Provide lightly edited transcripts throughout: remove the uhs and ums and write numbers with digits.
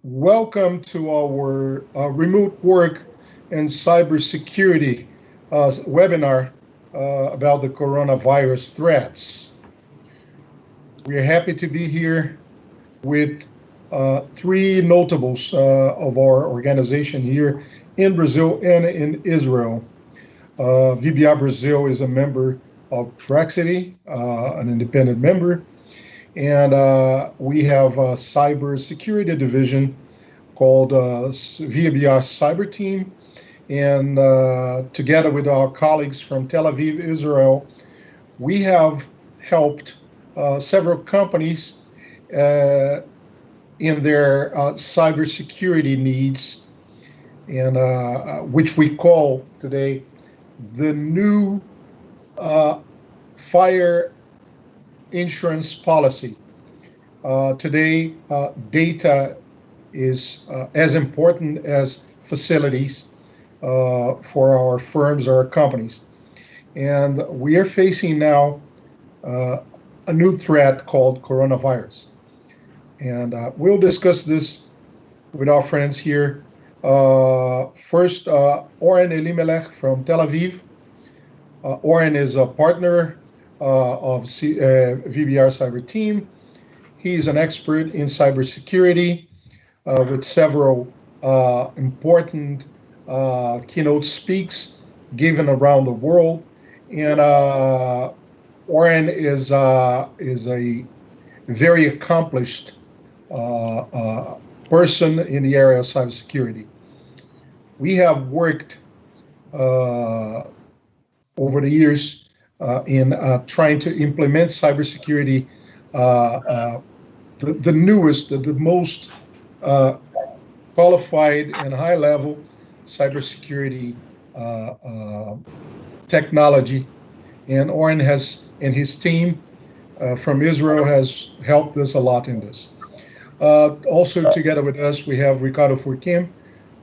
Welcome to our remote work and cybersecurity webinar about the coronavirus threats. We are happy to be here with three notables of our organization here in Brazil and in Israel. VBR Brazil is a member of Praxity, an independent member. And we have a cyber security division called VBR Cyber Team. And together with our colleagues from Tel Aviv, Israel, we have helped several companies in their cybersecurity needs, and which we call today the new fire insurance policy. Today, data is as important as facilities for our firms or our companies. And we are facing now a new threat called coronavirus. And we'll discuss this with our friends here. First, Oren Elimelech from Tel Aviv. Oren is a partner of VBR Cyber Team. He's an expert in cybersecurity with several important keynote speaks given around the world. And Oren is a very accomplished person in the area of cybersecurity. We have worked over the years in trying to implement cybersecurity, the newest, the most qualified and high-level cybersecurity technology. And Oren has, and his team from Israel has helped us a lot in this. Also together with us, we have Ricardo Furquim,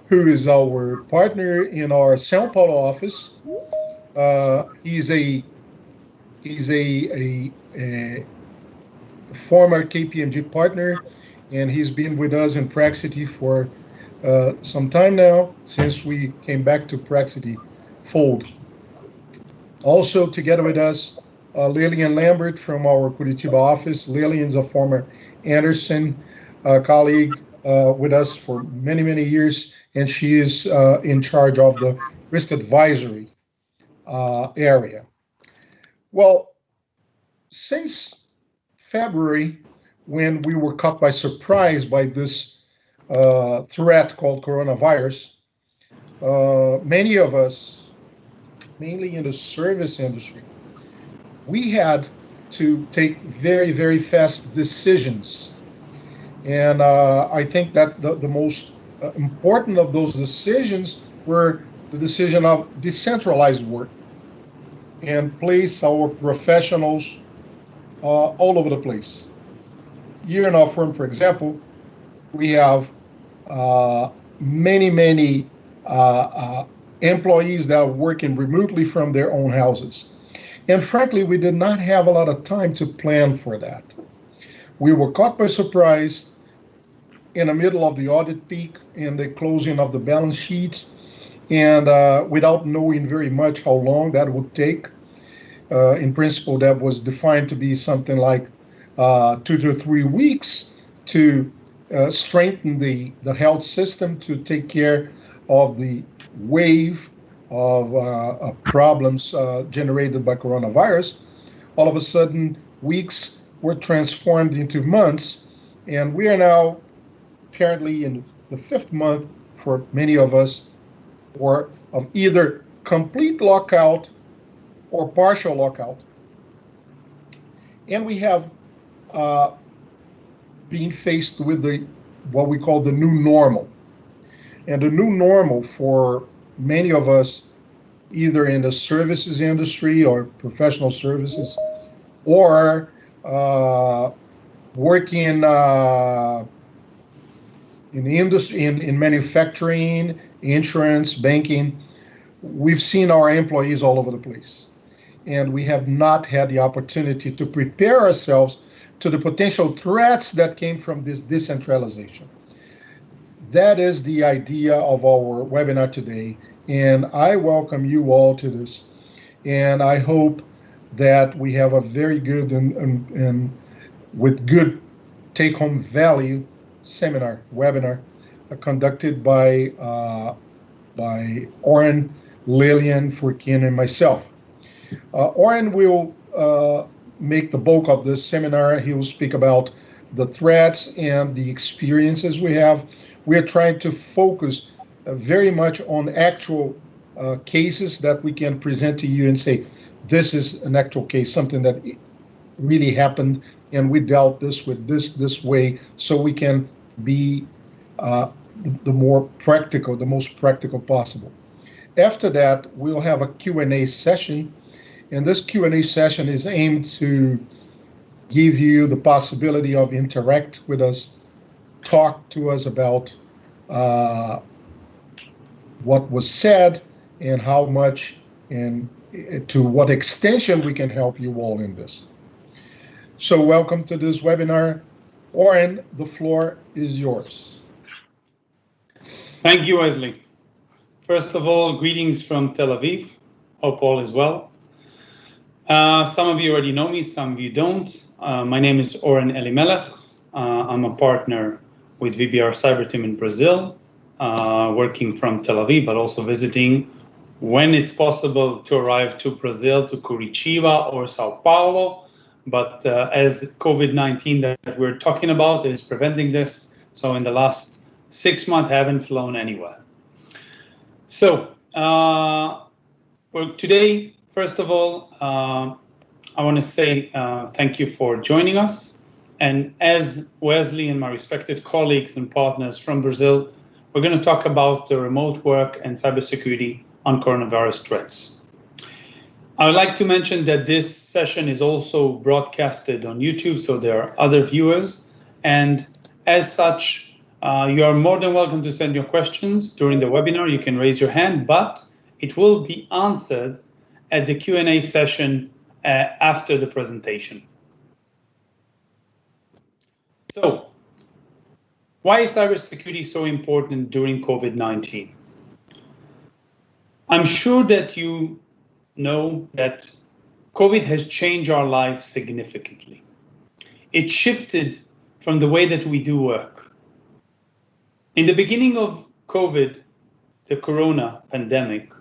who is our partner in our São Paulo office. He's a former KPMG partner, and he's been with us in Praxity for some time now, since we came back to Praxity fold. Also together with us, Lilian Lambert from our Curitiba office. Lilian's a former Anderson colleague with us for many, many years, and she is in charge of the risk advisory area. Well, since February, when we were caught by surprise by this threat called coronavirus, many of us, mainly in the service industry, we had to take very, very fast decisions. And I think that the most important of those decisions were the decision of decentralized work and place our professionals all over the place. Here in our firm, for example, we have many employees that are working remotely from their own houses. And frankly, we did not have a lot of time to plan for that. We were caught by surprise in the middle of the audit peak and the closing of the balance sheets, and without knowing very much how long that would take. In principle, that was defined to be something like 2 to 3 weeks to strengthen the health system to take care of the wave of problems generated by coronavirus. All of a sudden, weeks were transformed into months, and we are now apparently in the 5th month for many of us, or of either complete lockout or partial lockout. And we have been faced with what we call the new normal. And the new normal for many of us, either in the services industry or professional services, or working in the industry, in manufacturing, insurance, banking, we've seen our employees all over the place. And we have not had the opportunity to prepare ourselves to the potential threats that came from this decentralization. that is the idea of our webinar today. And I welcome you all to this. And I hope that we have a very good and with good take-home value webinar conducted by Oren, Lilian, Furquim, and myself. Oren will make the bulk of this seminar. He will speak about the threats and the experiences we have. We are trying to focus very much on actual cases that we can present to you and say, this is an actual case, something that really happened, and we dealt this with this way, so we can be the most practical possible. After that, we'll have a Q&A session, and this Q&A session is aimed to give you the possibility of interact with us, talk to us about what was said and how much and to what extension we can help you all in this. So welcome to this webinar. Oren, the floor is yours. Thank you, Wesley. First of all, greetings from Tel Aviv. Hope all is well. Some of you already know me, some of you don't. My name is Oren Elimelech. I'm a partner with VBR Cyber Team in Brazil, working from Tel Aviv, but also visiting when it's possible to arrive to Brazil, to Curitiba or São Paulo. But as COVID-19 that we're talking about is preventing this, so in the last 6 months I haven't flown anywhere. So for today, first of all, I want to say thank you for joining us. And as Wesley and my respected colleagues and partners from Brazil, we're going to talk about the remote work and cybersecurity on coronavirus threats. I would like to mention that this session is also broadcasted on YouTube, so there are other viewers. And as such, you are more than welcome to send your questions during the webinar. You can raise your hand, but it will be answered at the Q&A session after the presentation. So, why is cybersecurity so important during COVID-19? I'm sure that you know that COVID has changed our lives significantly. It shifted from the way that we do work. In the beginning of COVID, the corona pandemic,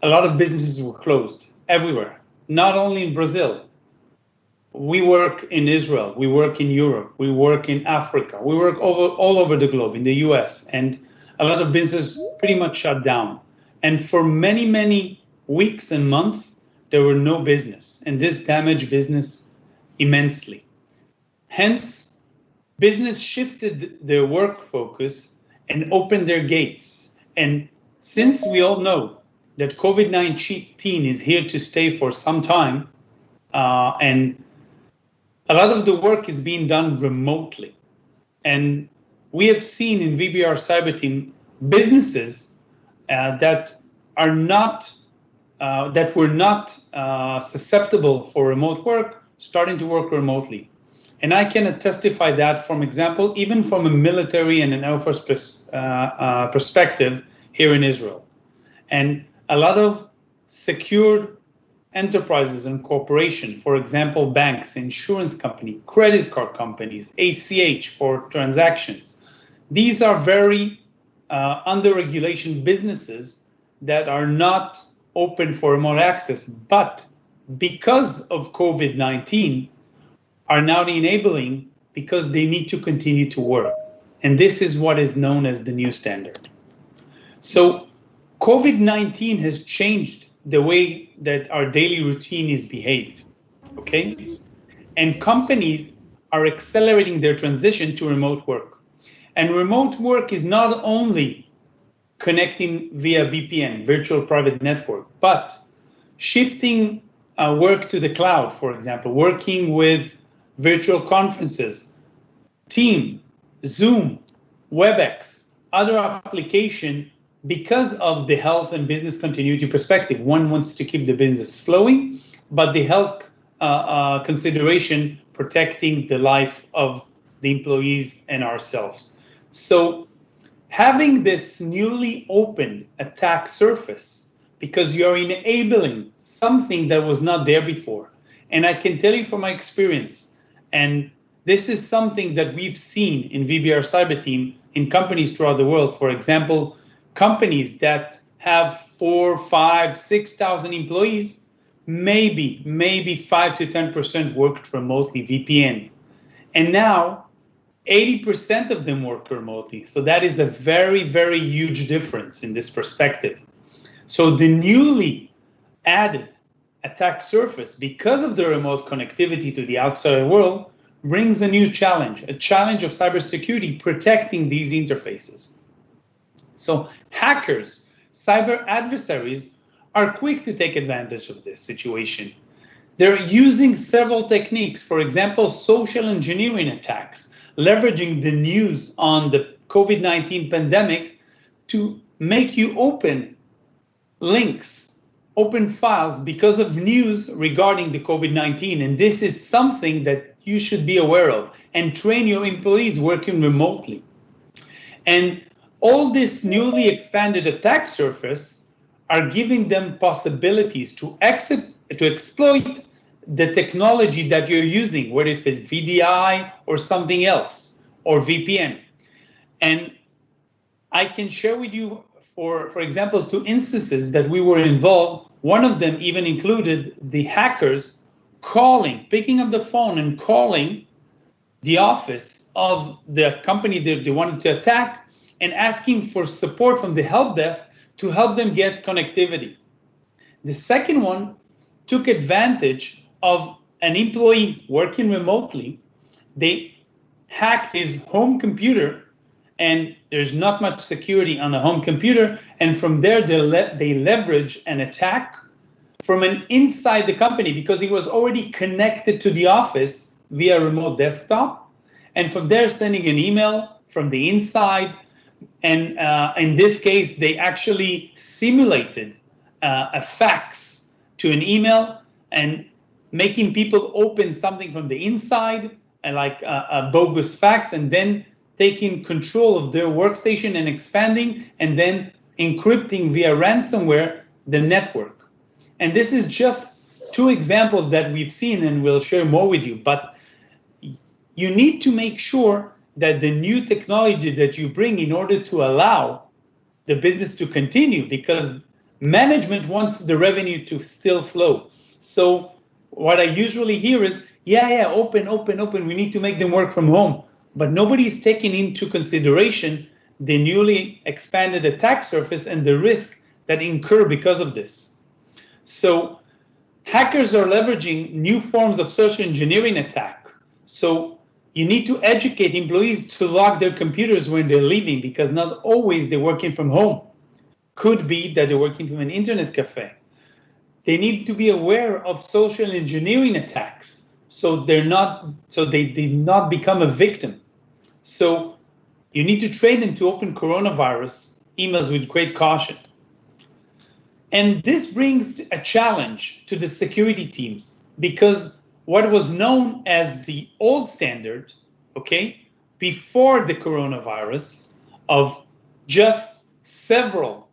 a lot of businesses were closed everywhere, not only in Brazil. We work in Israel, we work in Europe, we work in Africa, we work all over the globe, in the US, and a lot of businesses pretty much shut down. And for many, many weeks and months, there were no business, and this damaged business immensely. Hence, business shifted their work focus and opened their gates. And since we all know that COVID-19 is here to stay for some time, and a lot of the work is being done remotely. And we have seen in VBR Cyber Team businesses that were not susceptible for remote work, starting to work remotely. And I can testify that from example, even from a military and an Air Force perspective here in Israel. And a lot of secured enterprises and corporations, for example, banks, insurance company, credit card companies, ACH for transactions. These are very under regulation businesses that are not open for remote access, but because of COVID-19 are now enabling because they need to continue to work. And this is what is known as the new standard. So COVID-19 has changed the way that our daily routine is behaved, okay? And companies are accelerating their transition to remote work. And remote work is not only connecting via VPN, virtual private network, but shifting work to the cloud, for example, working with virtual conferences, Team, Zoom, WebEx, other application. Because of the health and business continuity perspective, one wants to keep the business flowing, but the health consideration protecting the life of the employees and ourselves. So having this newly opened attack surface, because you're enabling something that was not there before. And I can tell you from my experience, and this is something that we've seen in VBR Cyber Team in companies throughout the world. For example, companies that have 4,000, 5,000, 6,000 employees, maybe 5 to 10% worked remotely, VPN. And now 80% of them work remotely. So that is a very, very huge difference in this perspective. So the newly added attack surface, because of the remote connectivity to the outside world, brings a new challenge, a challenge of cybersecurity protecting these interfaces. So hackers, cyber adversaries, are quick to take advantage of this situation. They're using several techniques, for example, social engineering attacks, leveraging the news on the COVID-19 pandemic to make you open links, open files because of news regarding the COVID-19. And this is something that you should be aware of and train your employees working remotely. And all this newly expanded attack surface are giving them possibilities to exploit the technology that you're using, whether if it's VDI or something else, or VPN. And I can share with you, for example, 2 instances that we were involved. One of them even included the hackers picking up the phone and calling the office of the company that they wanted to attack and asking for support from the help desk to help them get connectivity. The second one took advantage of an employee working remotely. They hacked his home computer, and there's not much security on a home computer. And from there, they leverage an attack from inside the company because he was already connected to the office via remote desktop. And from there, sending an email from the inside. And in this case, they actually simulated a fax to an email and making people open something from the inside, like a bogus fax, and then taking control of their workstation and expanding, and then encrypting via ransomware the network. And this is just 2 examples that we've seen, and we'll share more with you. But you need to make sure that the new technology that you bring in order to allow the business to continue, because management wants the revenue to still flow. So what I usually hear is, open, we need to make them work from home. But nobody's taking into consideration the newly expanded attack surface and the risk that incur because of this. So hackers are leveraging new forms of social engineering attack. So you need to educate employees to lock their computers when they're leaving, because not always they're working from home. Could be that they're working from an internet cafe. They need to be aware of social engineering attacks, so they did not become a victim. So you need to train them to open coronavirus emails with great caution. And this brings a challenge to the security teams, because what was known as the old standard, before the coronavirus, of just several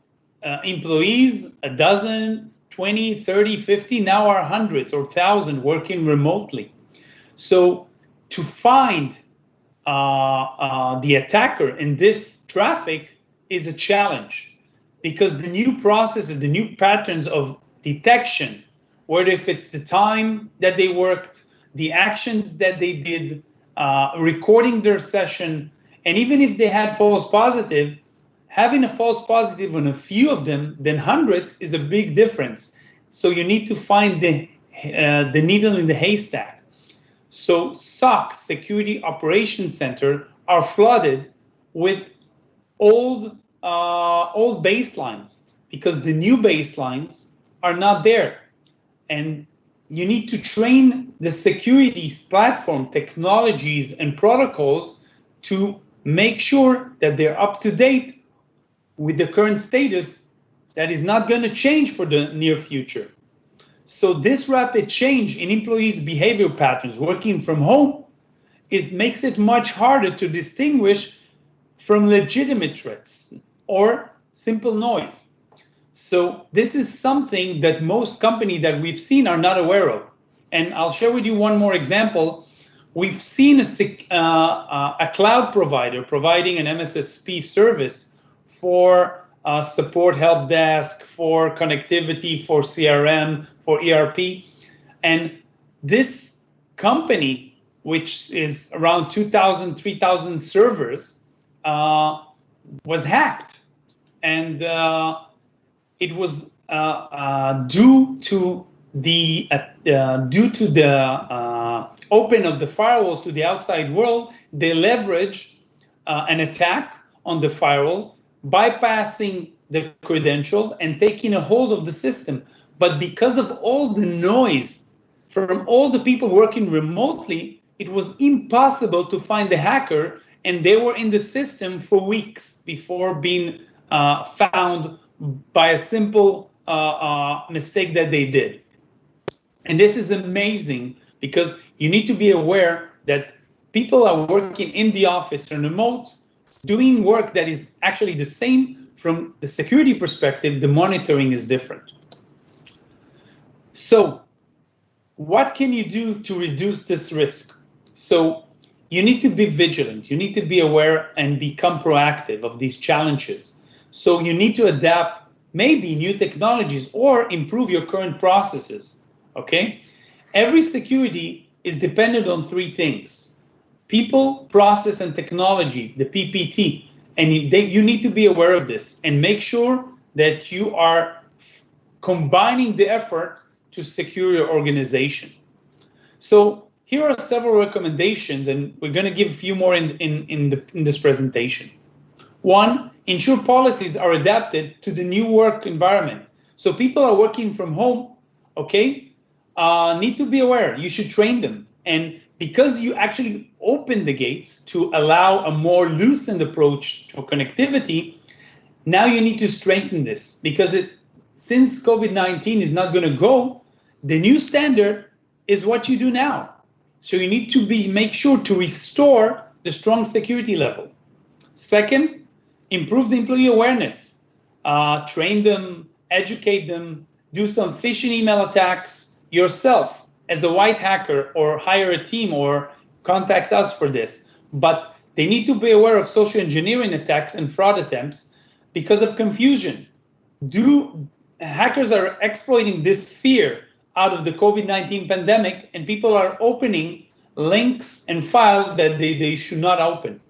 employees, a dozen, 20, 30, 50, now are hundreds or thousands working remotely. So to find the attacker in this traffic is a challenge, because the new processes, the new patterns of detection, whether if it's the time that they worked, the actions that they did, recording their session, and even if they had false positive, having a false positive on a few of them than hundreds is a big difference. So you need to find the needle in the haystack. So SOC, Security Operations Center, are flooded with old baselines, because the new baselines are not there. And you need to train the security platform technologies and protocols to make sure that they're up to date with the current status that is not going to change for the near future. So this rapid change in employees' behavior patterns working from home, it makes it much harder to distinguish from legitimate threats or simple noise. So this is something that most companies that we've seen are not aware of. And I'll share with you one more example. We've seen a cloud provider providing an MSSP service for support help desk, for connectivity, for CRM, for ERP. And this company, which is around 2,000, 3,000 servers, was hacked. And it was due to the open of the firewalls to the outside world. They leverage an attack on the firewall, bypassing the credentials and taking a hold of the system. But because of all the noise from all the people working remotely, it was impossible to find the hacker, and they were in the system for weeks before being found by a simple mistake that they did. And this is amazing, because you need to be aware that people are working in the office or remote, doing work that is actually the same. From the security perspective, the monitoring is different. So what can you do to reduce this risk? So you need to be vigilant. You need to be aware and become proactive of these challenges. So you need to adapt maybe new technologies or improve your current processes, okay? Every security is dependent on three things: people, process, and technology, the PPT. And you need to be aware of this and make sure that you are combining the effort to secure your organization. So here are several recommendations, and we're going to give a few more in this presentation. One, ensure policies are adapted to the new work environment. So people are working from home, okay, need to be aware. You should train them. And because you actually open the gates to allow a more loosened approach to connectivity, now you need to strengthen this, because since COVID-19 is not going to go, the new standard is what you do now. So you need to make sure to restore the strong security level. Second, improve the employee awareness. Train them, educate them, do some phishing email attacks yourself as a white hacker, or hire a team or contact us for this. But they need to be aware of social engineering attacks and fraud attempts because of confusion. Hackers are exploiting this fear out of the COVID-19 pandemic, and people are opening links and files that they should not open.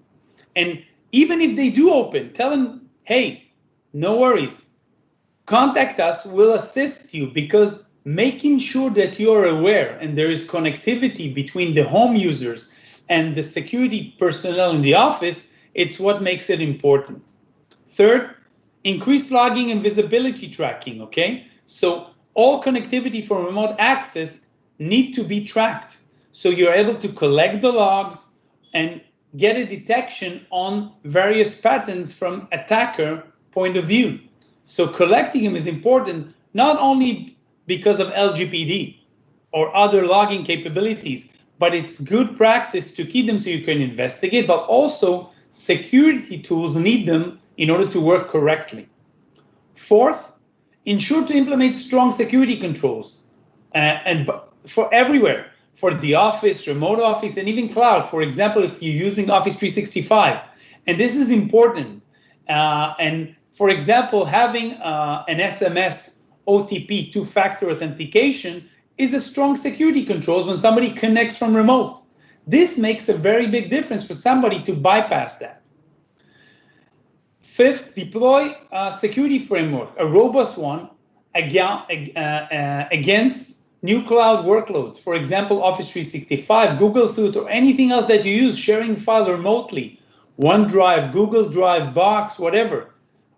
And even if they do open, tell them, hey, no worries. Contact us, we'll assist you, because making sure that you are aware and there is connectivity between the home users and the security personnel in the office, it's what makes it important. Third, increase logging and visibility tracking, okay? So all connectivity for remote access need to be tracked. So you're able to collect the logs and get a detection on various patterns from attacker point of view. So collecting them is important, not only because of LGPD or other logging capabilities, but it's good practice to keep them so you can investigate, but also security tools need them in order to work correctly. Fourth, ensure to implement strong security controls and for everywhere, for the office, remote office, and even cloud. For example, if you're using Office 365, and this is important. And for example, having an SMS OTP, two-factor authentication, is a strong security controls when somebody connects from remote. This makes a very big difference for somebody to bypass that. Fifth, deploy a security framework, a robust one, against new cloud workloads. For example, Office 365, Google Suite, or anything else that you use, sharing file remotely, OneDrive, Google Drive, Box, whatever.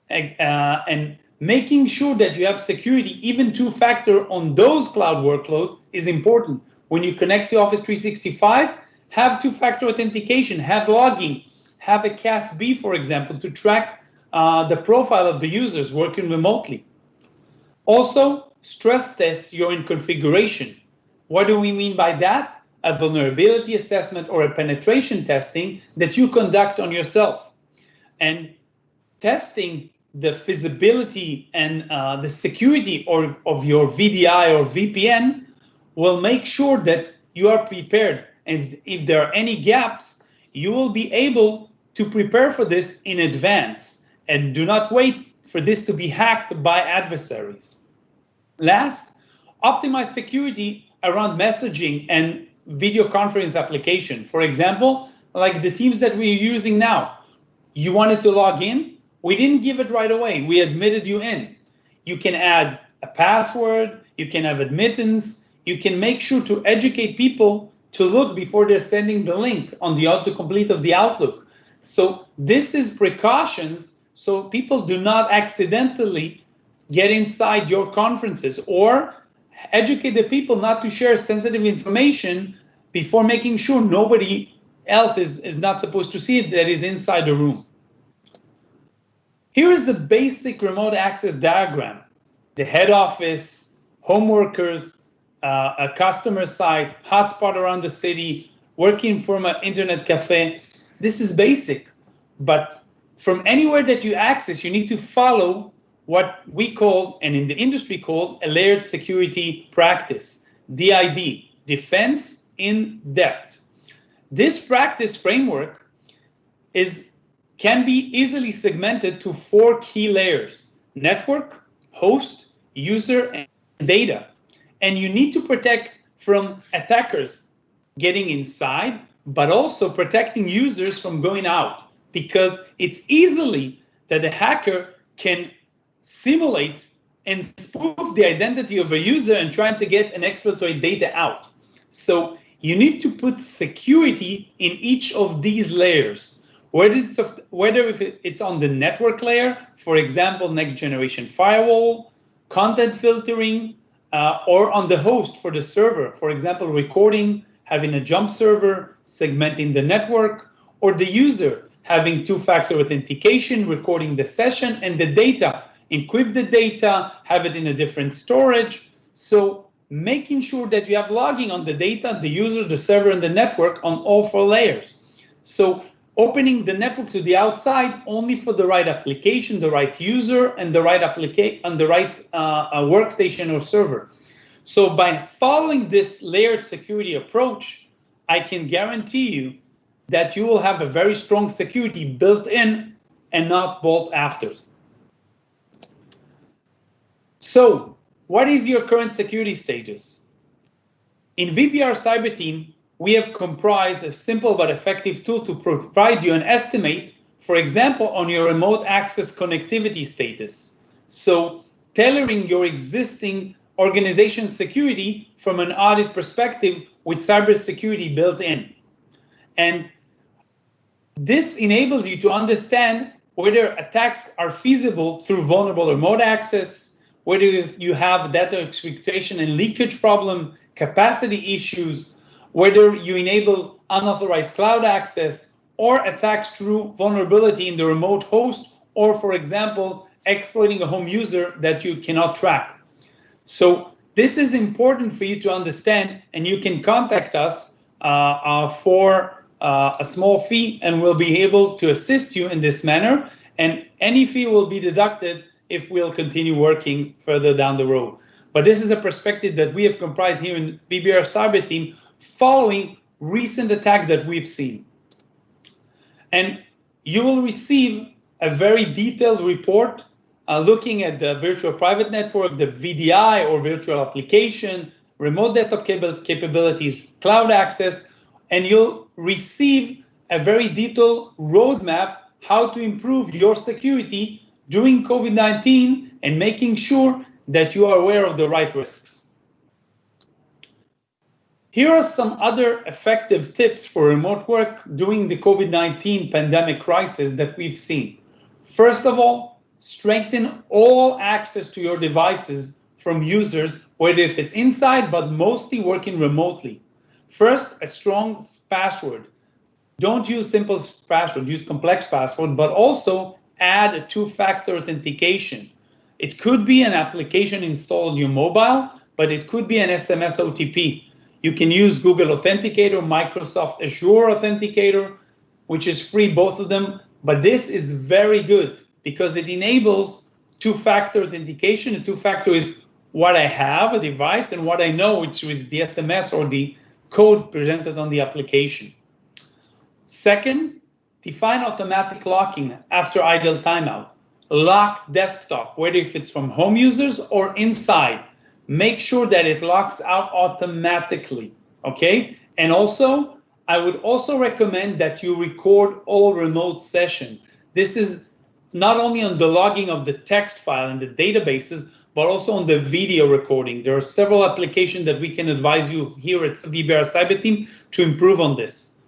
And making sure that you have security, even two-factor on those cloud workloads, is important. When you connect to Office 365, have two-factor authentication, have logging, have a CASB, for example, to track the profile of the users working remotely. Also, stress test your configuration. What do we mean by that? A vulnerability assessment or a penetration testing that you conduct on yourself. and testing the feasibility and the security of your VDI or VPN will make sure that you are prepared. And if there are any gaps, you will be able to prepare for this in advance and do not wait for this to be hacked by adversaries. Last, optimize security around messaging and video conference application. For example, like the Teams that we're using now. You wanted to log in, we didn't give it right away. We admitted you in. You can add a password, you can have admittance, you can make sure to educate people to look before they're sending the link on the autocomplete of the Outlook. So this is precautions so people do not accidentally get inside your conferences, or educate the people not to share sensitive information before making sure nobody else is not supposed to see it that is inside the room. Here is the basic remote access diagram. The head office, home workers, a customer site, hotspot around the city, working from an internet cafe. This is basic, but from anywhere that you access, you need to follow what we call, and in the industry called, a layered security practice, DID, Defense in Depth. This practice framework can be easily segmented to 4 key layers: network, host, user, and data. And you need to protect from attackers getting inside, but also protecting users from going out, because it's easily that a hacker can simulate and spoof the identity of a user and trying to get an exploitory data out. So you need to put security in each of these layers, whether it's on the network layer, for example, next generation firewall, content filtering, or on the host for the server, for example, recording, having a jump server, segmenting the network, or the user having two-factor authentication, recording the session and the data, encrypt the data, have it in a different storage. So making sure that you have logging on the data, the user, the server, and the network on all 4 layers. So opening the network to the outside only for the right application, the right user, and the right workstation or server. So by following this layered security approach, I can guarantee you that you will have a very strong security built in and not bolt after. So what is your current security status? In VBR Cyber Team, we have comprised a simple but effective tool to provide you an estimate, for example, on your remote access connectivity status. So tailoring your existing organization security from an audit perspective with cybersecurity built in. And this enables you to understand whether attacks are feasible through vulnerable remote access, whether you have data exfiltration and leakage problem, capacity issues, whether you enable unauthorized cloud access, or attacks through vulnerability in the remote host, or, for example, exploiting a home user that you cannot track. So this is important for you to understand, and you can contact us for a small fee, and we'll be able to assist you in this manner. And any fee will be deducted if we'll continue working further down the road. But this is a perspective that we have comprised here in VBR Cyber Team following recent attack that we've seen. And you will receive a very detailed report looking at the virtual private network, the VDI or virtual application, remote desktop capabilities, cloud access, and you'll receive a very detailed roadmap how to improve your security during COVID-19 and making sure that you are aware of the right risks. Here are some other effective tips for remote work during the COVID-19 pandemic crisis that we've seen. First of all, strengthen all access to your devices from users, whether if it's inside, but mostly working remotely. First, a strong password. Don't use simple password, use complex password, but also add a two-factor authentication. It could be an application installed on your mobile, but it could be an SMS OTP. You can use Google Authenticator, Microsoft Azure Authenticator. which is free, both of them. But this is very good because it enables two-factor authentication. And two-factor is what I have, a device, and what I know, which is the SMS or the code presented on the application. Second, define automatic locking after idle timeout. Lock desktop, whether if it's from home users or inside. Make sure that it locks out automatically, okay? And also, I would also recommend that you record all remote sessions. This is not only on the logging of the text file and the databases, but also on the video recording. There are several applications that we can advise you here at VBR Cyber Team to improve on this.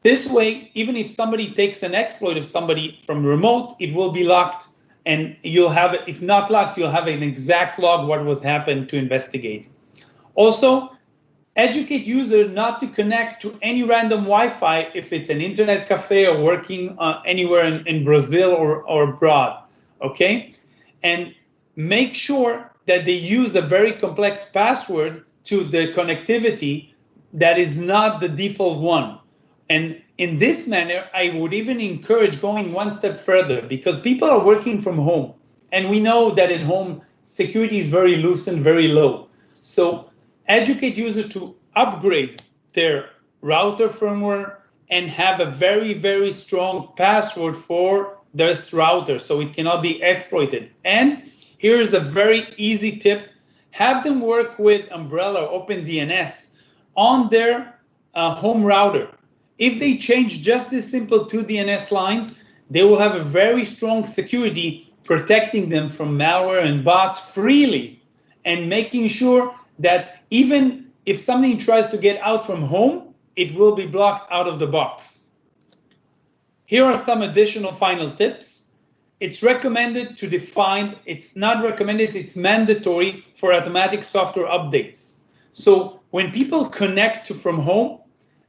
This way, even if somebody takes an exploit of somebody from remote, it will be locked, and you'll have, if not locked, you'll have an exact log what was happened to investigate. Also, educate users not to connect to any random Wi-Fi if it's an internet cafe or working anywhere in Brazil or abroad, okay? And make sure that they use a very complex password to the connectivity that is not the default one. And in this manner, I would even encourage going one step further, because people are working from home. And we know that at home, security is very loose and very low. So educate users to upgrade their router firmware and have a very, very strong password for this router so it cannot be exploited. And here's a very easy tip. Have them work with Umbrella or OpenDNS on their home router. If they change just this simple 2 DNS lines, they will have a very strong security protecting them from malware and bots freely, and making sure that even if something tries to get out from home, it will be blocked out of the box. Here are some additional final tips. It's recommended to define, it's not recommended, it's mandatory for automatic software updates. So when people connect from home,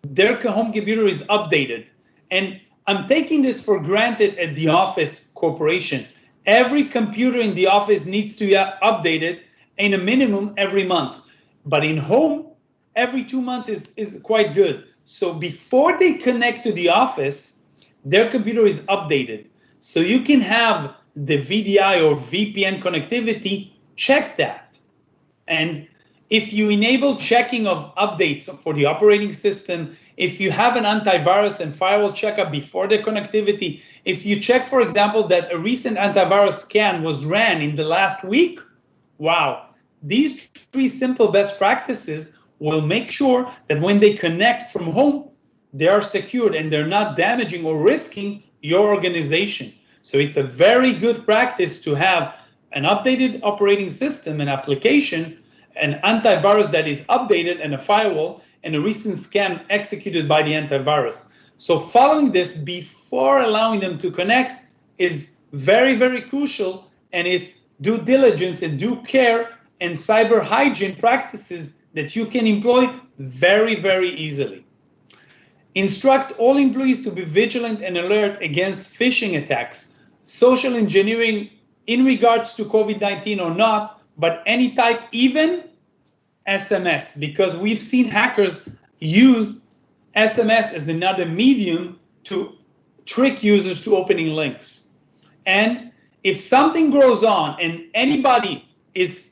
their home computer is updated. And I'm taking this for granted at the office corporation. Every computer in the office needs to be updated in a minimum every month. But in home, every 2 months is quite good. So before they connect to the office, their computer is updated. So you can have the VDI or VPN connectivity, check that. And if you enable checking of updates for the operating system, if you have an antivirus and firewall checkup before the connectivity, if you check, for example, that a recent antivirus scan was ran in the last week, wow, these 3 simple best practices will make sure that when they connect from home, they are secured and they're not damaging or risking your organization. So it's a very good practice to have an updated operating system and application, an antivirus that is updated, and a firewall, and a recent scan executed by the antivirus. So following this before allowing them to connect is very, very crucial, and is due diligence and due care and cyber hygiene practices that you can employ very, very easily. Instruct all employees to be vigilant and alert against phishing attacks, social engineering in regards to COVID-19 or not, but any type, even SMS, because we've seen hackers use SMS as another medium to trick users to opening links. And if something goes on and anybody is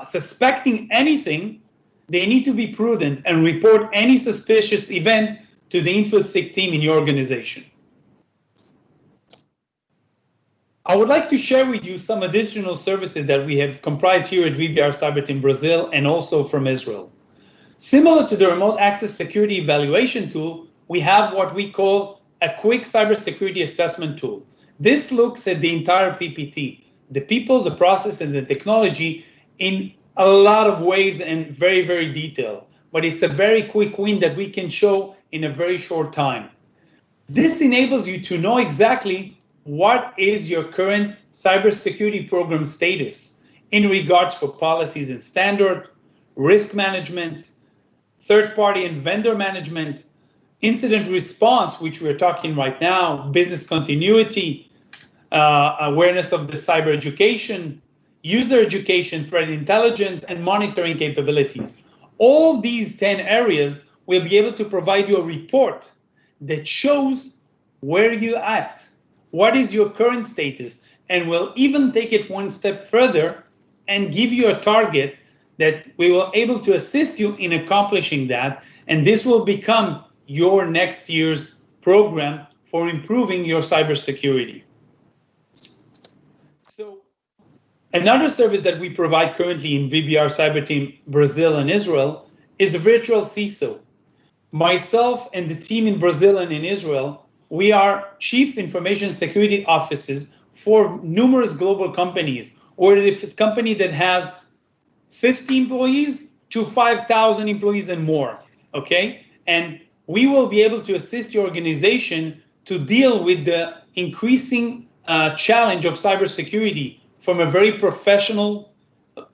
suspecting anything, they need to be prudent and report any suspicious event to the InfoSec team in your organization. I would like to share with you some additional services that we have comprised here at VBR Cyber Team Brazil and also from Israel. Similar to the remote access security evaluation tool, we have what we call a quick cybersecurity assessment tool. This looks at the entire PPT, the people, the process, and the technology in a lot of ways and very, very detailed. But it's a very quick win that we can show in a very short time. This enables you to know exactly what is your current cybersecurity program status in regards for policies and standard, risk management, third-party and vendor management, incident response, which we're talking right now, business continuity, awareness of the cyber education, user education, threat intelligence, and monitoring capabilities. All these 10 areas will be able to provide you a report that shows where you're at, what is your current status, and we'll even take it one step further and give you a target that we will able to assist you in accomplishing that, and this will become your next year's program for improving your cybersecurity. So another service that we provide currently in VBR Cyber Team Brazil and Israel is a virtual CISO. Myself and the team in Brazil and in Israel, we are chief information security officers for numerous global companies, or if it's a company that has 50 employees to 5,000 employees and more, okay? And we will be able to assist your organization to deal with the increasing challenge of cybersecurity from a very professional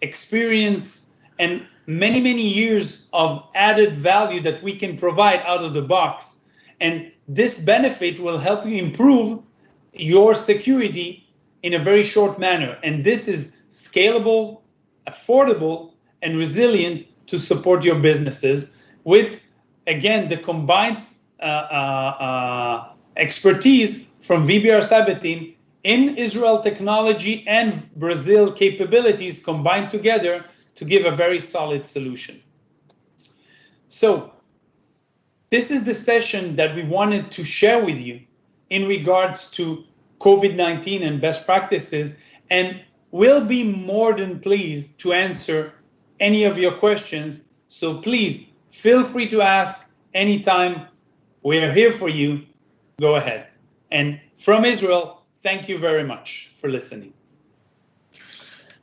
experience and many, many years of added value that we can provide out of the box. And this benefit will help you improve your security in a very short manner. And this is scalable, affordable, and resilient to support your businesses with, again, the combined expertise from VBR Cyber Team in Israel technology and Brazil capabilities combined together to give a very solid solution. So this is the session that we wanted to share with you in regards to COVID-19 and best practices, and we'll be more than pleased to answer any of your questions. So please feel free to ask anytime. We are here for you. Go ahead. And from Israel, thank you very much for listening.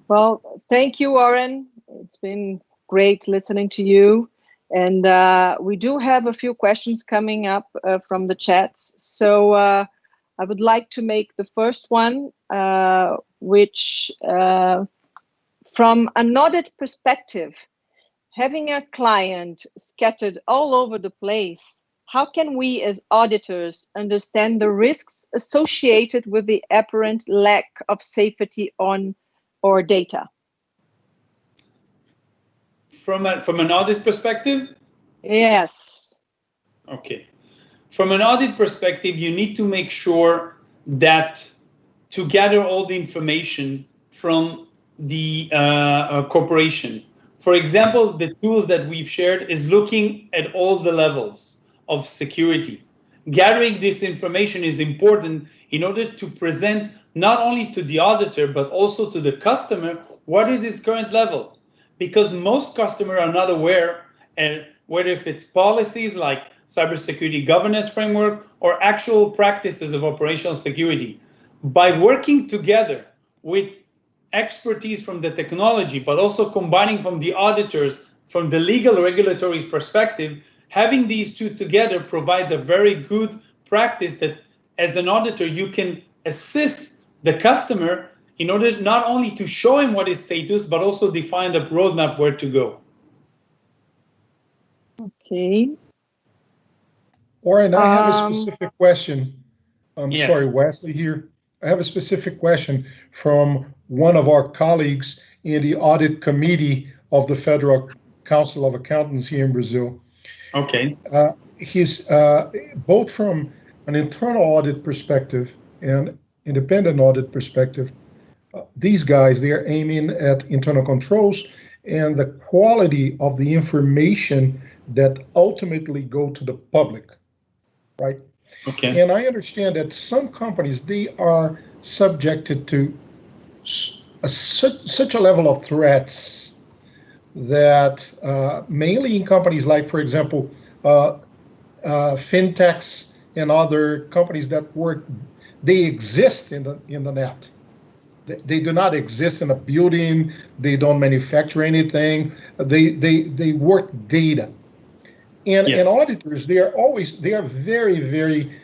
Well, thank you, Oren. It's been great listening to you. And we do have a few questions coming up from the chats. So I would like to make the first one, which from an audit perspective, having a client scattered all over the place, how can we as auditors understand the risks associated with the apparent lack of safety on our data? From an audit perspective? Yes. Okay. From an audit perspective, you need to make sure that to gather all the information from the corporation. For example, the tools that we've shared is looking at all the levels of security. Gathering this information is important in order to present not only to the auditor, but also to the customer, what is his current level. Because most customers are not aware, and whether if it's policies like cybersecurity governance framework or actual practices of operational security. By working together with expertise from the technology, but also combining from the auditors, from the legal regulatory perspective, having these two together provides a very good practice that as an auditor, you can assist the customer in order not only to show him what is status, but also define the roadmap where to go. Okay. Oren, I have a specific question. Yes. Sorry, Wesley here. I have a specific question from one of our colleagues in the audit committee of the Federal Council of Accountants here in Brazil. Okay. He's both from an internal audit perspective and independent audit perspective. These guys, they are aiming at internal controls and the quality of the information that ultimately go to the public, right? Okay. And I understand that some companies, they are subjected to such a level of threats that mainly in companies like, for example, fintechs and other companies that work, they exist in the net. They do not exist in a building. They don't manufacture anything. They work data. And, yes. and auditors, they are very, very,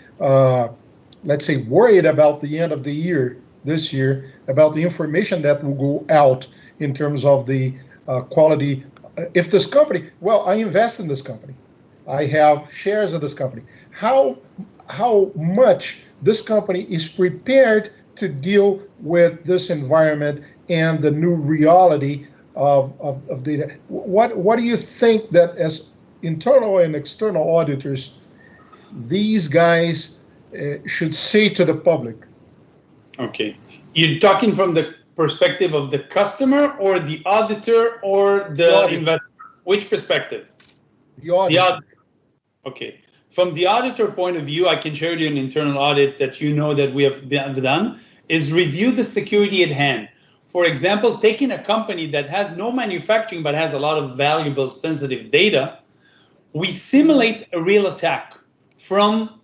let's say, worried about the end of the year, this year, about the information that will go out in terms of the quality. If this company, well, I invest in this company. I have shares of this company. How much this company is prepared to deal with this environment and the new reality of data. What do you think that as internal and external auditors, these guys should say to the public? Okay. You're talking from the perspective of the customer or the auditor or the investor? Which perspective? The auditor. Okay. From the auditor point of view, I can share with you an internal audit that you know that we have done, is review the security at hand. For example, taking a company that has no manufacturing but has a lot of valuable sensitive data, we simulate a real attack from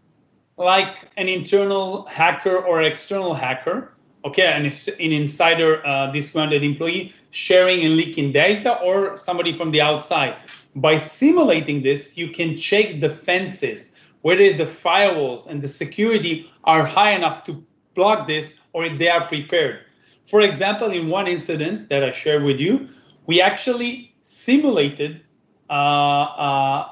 like an internal hacker or external hacker, okay, an insider disgruntled employee sharing and leaking data, or somebody from the outside. By simulating this, you can check the fences, whether the firewalls and the security are high enough to block this, or if they are prepared. For example, in one incident that I shared with you, we actually simulated a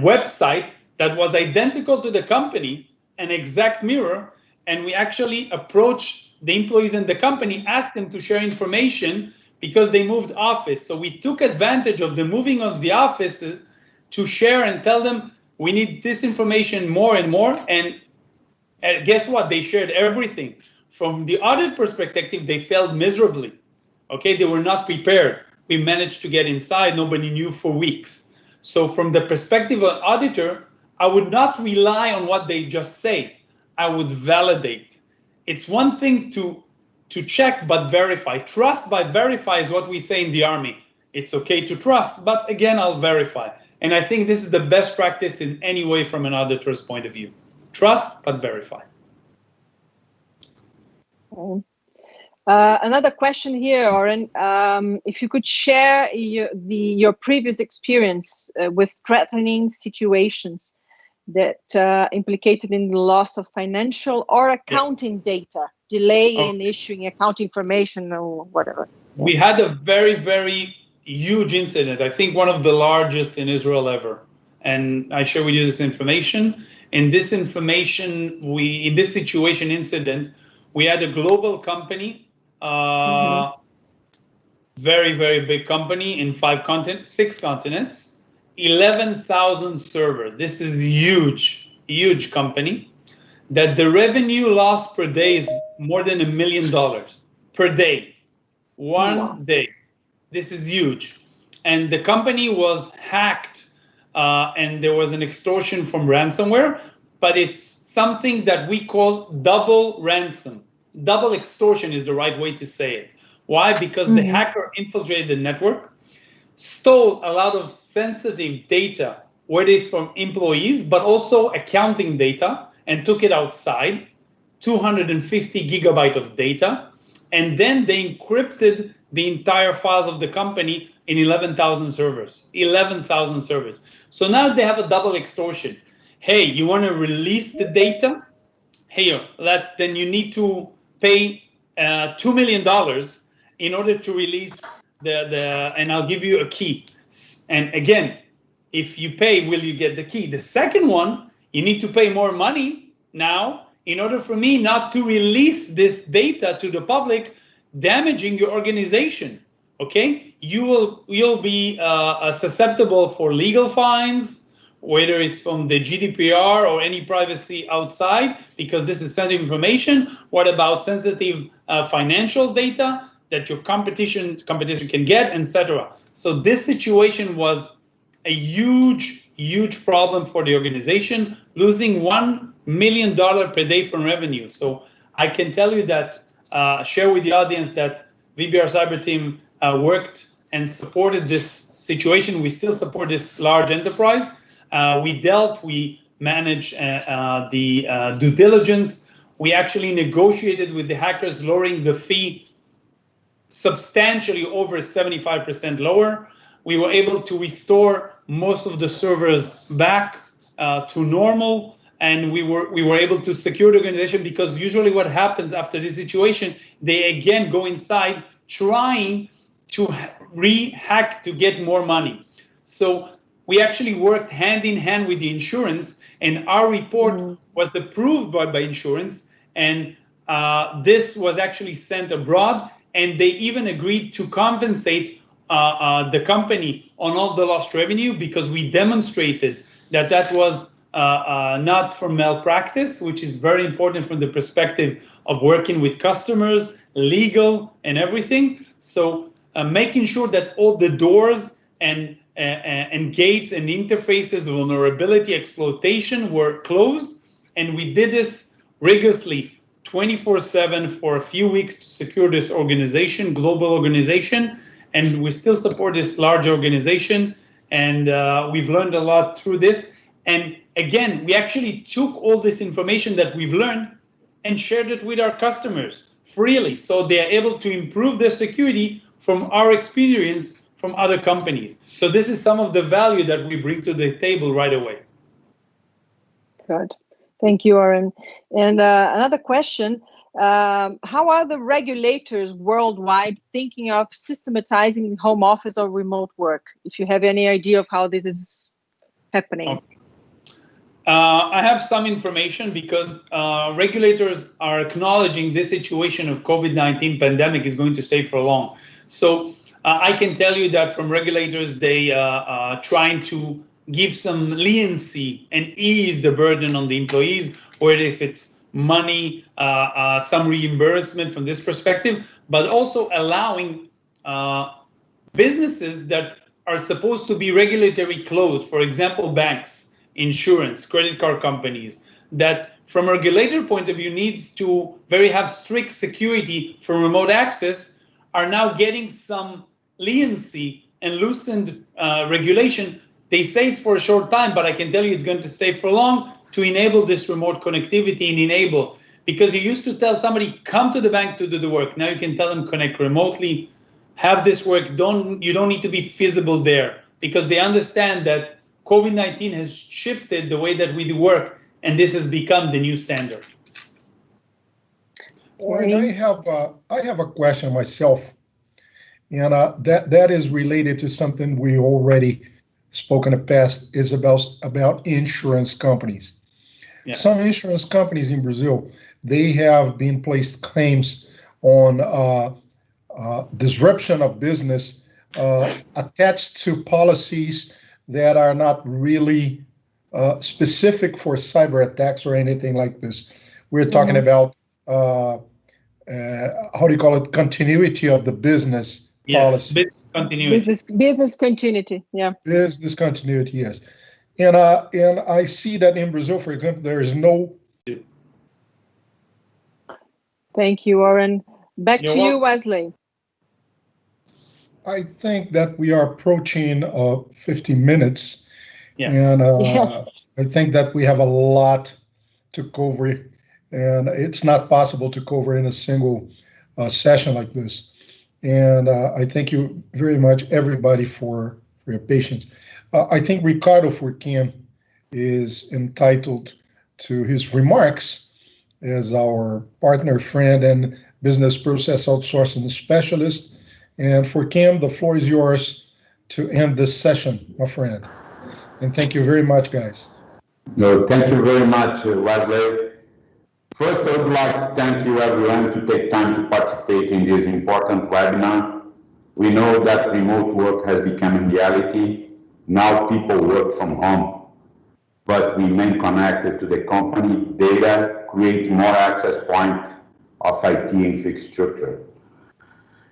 website that was identical to the company, an exact mirror, and we actually approached the employees in the company, asked them to share information because they moved office. So we took advantage of the moving of the offices to share and tell them we need this information more and more. And guess what? They shared everything. From the audit perspective, they failed miserably. Okay, they were not prepared. We managed to get inside. Nobody knew for weeks. So from the perspective of an auditor, I would not rely on what they just say. I would validate. It's one thing to check but verify. Trust but verify is what we say in the Army. It's okay to trust, but again, I'll verify. And I think this is the best practice in any way from an auditor's point of view. Trust but verify. Another question here, Oren. If you could share your previous experience with threatening situations that implicated in the loss of financial or accounting data, delay in issuing account information or whatever. We had a very, very huge incident. I think one of the largest in Israel ever. And I share with you this information. In this situation incident, we had a global company, very, very big company in 6 continents, 11,000 servers. This is huge, huge company, that the revenue loss per day is more than $1 million per day, one day. This is huge. And the company was hacked and there was an extortion from ransomware, but it's something that we call double ransom. Double extortion is the right way to say it. Why? Because the hacker infiltrated the network, stole a lot of sensitive data, whether it's from employees, but also accounting data, and took it outside, 250 gigabytes of data, and then they encrypted the entire files of the company in 11,000 servers, 11,000 servers. So now they have a double extortion. Hey, you want to release the data? Hey, then you need to pay $2 million in order to release and I'll give you a key. And again, if you pay, will you get the key? The second one, you need to pay more money now in order for me not to release this data to the public, damaging your organization. Okay, you'll be susceptible for legal fines, whether it's from the GDPR or any privacy outside, because this is sensitive information. What about sensitive financial data that your competition can get, etc. So this situation was a huge, huge problem for the organization, losing $1 million per day from revenue. So I can tell you that, share with the audience that VBR Cyber Team worked and supported this situation. We still support this large enterprise. We managed the due diligence. We actually negotiated with the hackers, lowering the fee substantially over 75% lower. We were able to restore most of the servers back to normal, and we were able to secure the organization, because usually what happens after this situation, they again go inside trying to re-hack to get more money. So we actually worked hand in hand with the insurance, and our report was approved by insurance, and this was actually sent abroad, and they even agreed to compensate the company on all the lost revenue, because we demonstrated that was not for malpractice, which is very important from the perspective of working with customers, legal, and everything. So making sure that all the doors and gates and interfaces, vulnerability, exploitation were closed. And we did this rigorously 24/7 for a few weeks to secure this organization, global organization. And we still support this large organization. And we've learned a lot through this. And again, we actually took all this information that we've learned and shared it with our customers freely. So they are able to improve their security from our experience from other companies. So this is some of the value that we bring to the table right away. Good. Thank you, Oren. And another question, how are the regulators worldwide thinking of systematizing home office or remote work? If you have any idea of how this is happening. Okay. I have some information because regulators are acknowledging this situation of COVID-19 pandemic is going to stay for long. So I can tell you that from regulators, they are trying to give some leniency and ease the burden on the employees, or if it's money, some reimbursement from this perspective, but also allowing businesses that are supposed to be regulatory closed, for example, banks, insurance, credit card companies, that from a regulator point of view needs to have strict security for remote access, are now getting some leniency and loosened regulation. They say it's for a short time, but I can tell you it's going to stay for long to enable this remote connectivity and enable, because you used to tell somebody, come to the bank to do the work. Now you can tell them connect remotely, have this work. You don't need to be feasible there, because they understand that COVID-19 has shifted the way that we do work, and this has become the new standard. Oren, I have a question myself, and that is related to something we already spoke in the past, is about insurance companies. Yeah. Some insurance companies in Brazil, they have been placed claims on disruption of business attached to policies that are not really specific for cyber attacks or anything like this. We're talking about, how do you call it, continuity of the business policy. Business continuity. Business continuity, yeah. Business continuity, yes. And I see that in Brazil, for example, there is no... Thank you, Oren. Back to you, Wesley. I think that we are approaching 50 minutes. Yes. And yes. I think that we have a lot to cover, and it's not possible to cover in a single session like this. And I thank you very much, everybody, for your patience. I think Ricardo Furquim is entitled to his remarks as our partner, friend, and business process outsourcing specialist. And Furquim, the floor is yours to end this session, my friend. And thank you very much, guys. No, thank you very much, Wesley. First, I would like to thank you, everyone, to take time to participate in this important webinar. We know that remote work has become a reality. Now people work from home, but remain connected to the company data, create more access point of IT infrastructure.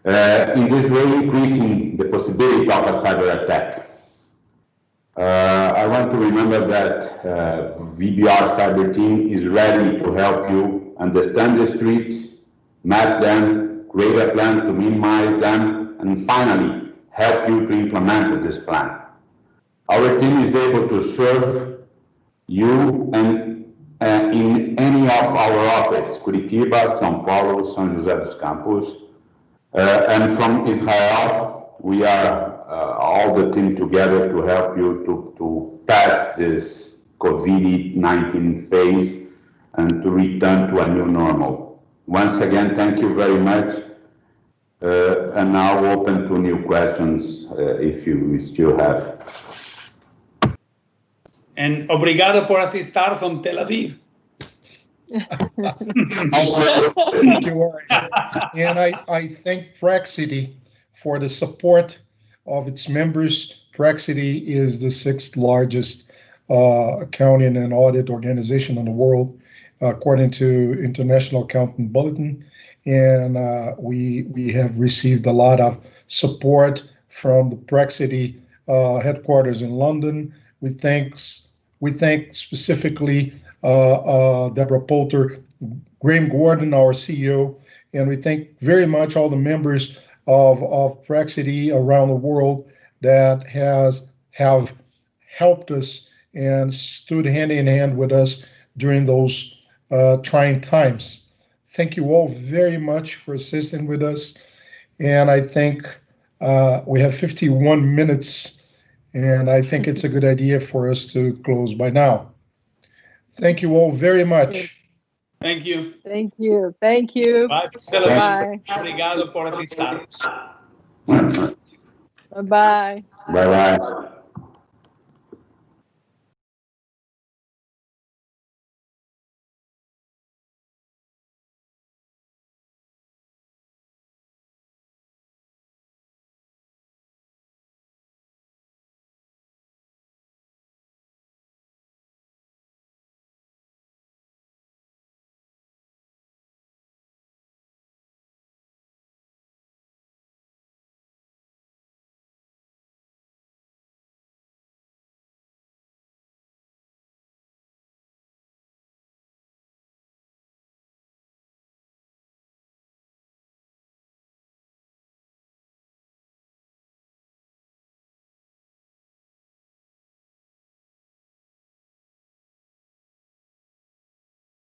In this way, increasing the possibility of a cyber attack. I want to remember that VBR Cyber Team is ready to help you understand the streets, map them, create a plan to minimize them, and finally, help you to implement this plan. Our team is able to serve you and in any of our offices, Curitiba, São Paulo, São José dos Campos, and from Israel, we are all the team together to help you to pass this COVID-19 phase and to return to a new normal. Once again, thank you very much. And now open to new questions if you still have. And obrigado por asistir from Tel Aviv. Thank you, Oren. And I thank Praxity for the support of its members. Praxity is the 6th largest accounting and audit organization in the world, according to International Accounting Bulletin. And we have received a lot of support from the Praxity headquarters in London. We thank specifically Deborah Poulter, Graham Gordon, our CEO, and we thank very much all the members of Praxity around the world that have helped us and stood hand in hand with us during those trying times. Thank you all very much for assisting with us. And I think we have 51 minutes, and I think it's a good idea for us to close by now. Thank you all very much. Thank you. Thank you. Thank you. Bye. Bye. Obrigado por assistir. Bye-bye. Bye-bye.